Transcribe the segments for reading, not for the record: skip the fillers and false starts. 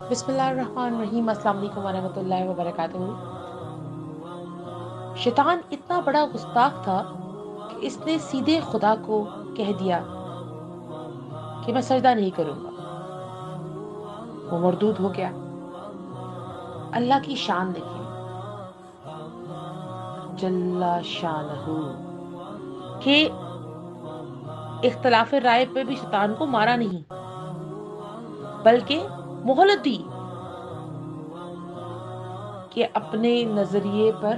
بسم اللہ الرحمن الرحیم۔ السلام علیکم ورحمۃ اللہ وبرکاتہ۔ شیطان اتنا بڑا گستاخ تھا کہ اس نے سیدھے خدا کو کہہ دیا کہ میں سجدہ نہیں کروں گا۔ وہ مردود ہو گیا۔ اللہ کی شان دیکھیں، جل شانہ، کہ اختلاف رائے پہ بھی شیطان کو مارا نہیں بلکہ مہلت دی کہ اپنے نظریے پر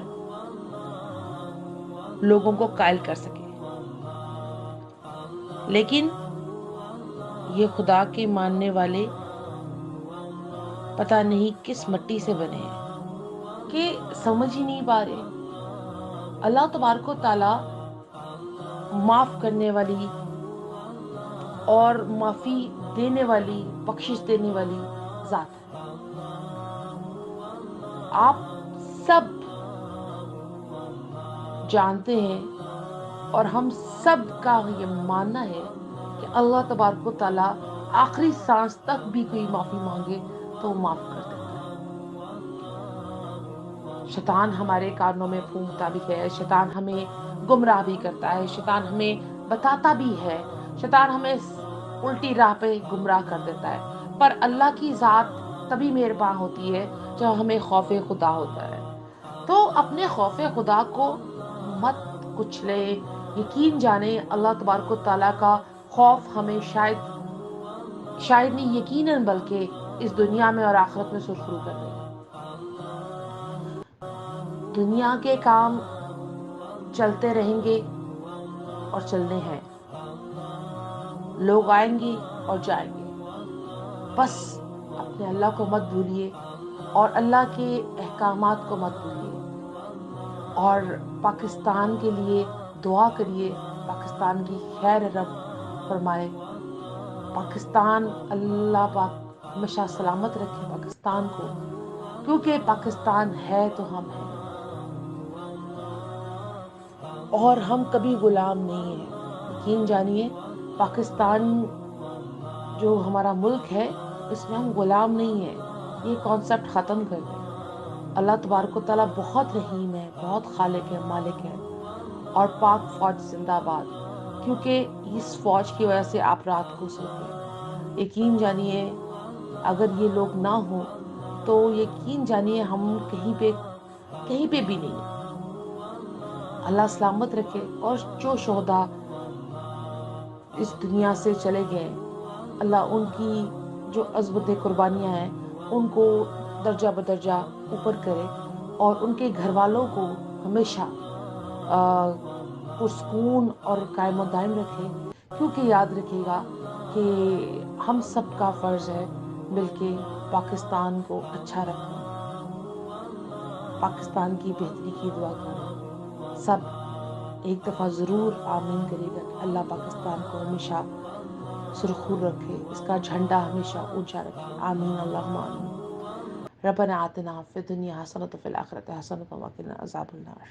لوگوں کو قائل کر سکے۔ لیکن یہ خدا کے ماننے والے پتہ نہیں کس مٹی سے بنے ہیں کہ سمجھ ہی نہیں پا رہے۔ اللہ تبارک و تعالی معاف کرنے والی اور معافی دینے والی، بخشش دینے والی ذات ہے۔ آپ سب جانتے ہیں اور ہم سب کا یہ ماننا ہے کہ اللہ تبارک و تعالی آخری سانس تک بھی کوئی معافی مانگے تو وہ معاف کر دیتا ہے۔ شیطان ہمارے کانوں میں پھونکتا بھی ہے، شیطان ہمیں گمراہ بھی کرتا ہے، شیطان ہمیں بتاتا بھی ہے، شیطان ہمیں الٹی راہ پہ گمراہ کر دیتا ہے۔ پر اللہ کی ذات تبھی مہربان ہوتی ہے جب ہمیں خوف خدا ہوتا ہے۔ تو اپنے خوف خدا کو مت کچلے، یقین جانے اللہ تبارک و تعالیٰ کا خوف ہمیں شاید نہیں یقیناً بلکہ اس دنیا میں اور آخرت میں سرخرو کر دے گا۔ دنیا کے کام چلتے رہیں گے اور چلنے ہیں، لوگ آئیں گے اور جائیں گے، بس اپنے اللہ کو مت بھولیے اور اللہ کے احکامات کو مت بھولیے، اور پاکستان کے لیے دعا کریے، پاکستان کی خیر رب فرمائے، پاکستان اللہ پاک ہمیشہ سلامت رکھے پاکستان کو، کیونکہ پاکستان ہے تو ہم ہیں اور ہم کبھی غلام نہیں ہیں۔ یقین جانیے پاکستان جو ہمارا ملک ہے اس میں ہم غلام نہیں ہیں، یہ کانسیپٹ ختم کر دیں۔ اللہ تبارک و تعالیٰ بہت رحیم ہے، بہت خالق ہے، مالک ہے، اور پاک فوج زندہ باد، کیونکہ اس فوج کی وجہ سے آپ رات کو سوتے ہیں۔ یقین جانیے اگر یہ لوگ نہ ہوں تو یقین جانیے ہم کہیں پہ بھی نہیں۔ اللہ سلامت رکھے، اور جو شہداء اس دنیا سے چلے گئے، اللہ ان کی جو عظمت قربانیاں ہیں ان کو درجہ بدرجہ اوپر کرے، اور ان کے گھر والوں کو ہمیشہ پرسکون اور قائم و دائم رکھے، کیونکہ یاد رکھے گا کہ ہم سب کا فرض ہے مل کے پاکستان کو اچھا رکھنا، پاکستان کی بہتری کی دعا کرنا۔ سب ایک دفعہ ضرور آمین کرے گا کہ اللہ پاکستان کو ہمیشہ سرخرو رکھے، اس کا جھنڈا ہمیشہ اونچا رکھے۔ آمین اللہم آمین۔ ربنا آتنا فی الدنیا حسنۃ وفی الآخرۃ حسنۃ وقنا عذاب النار۔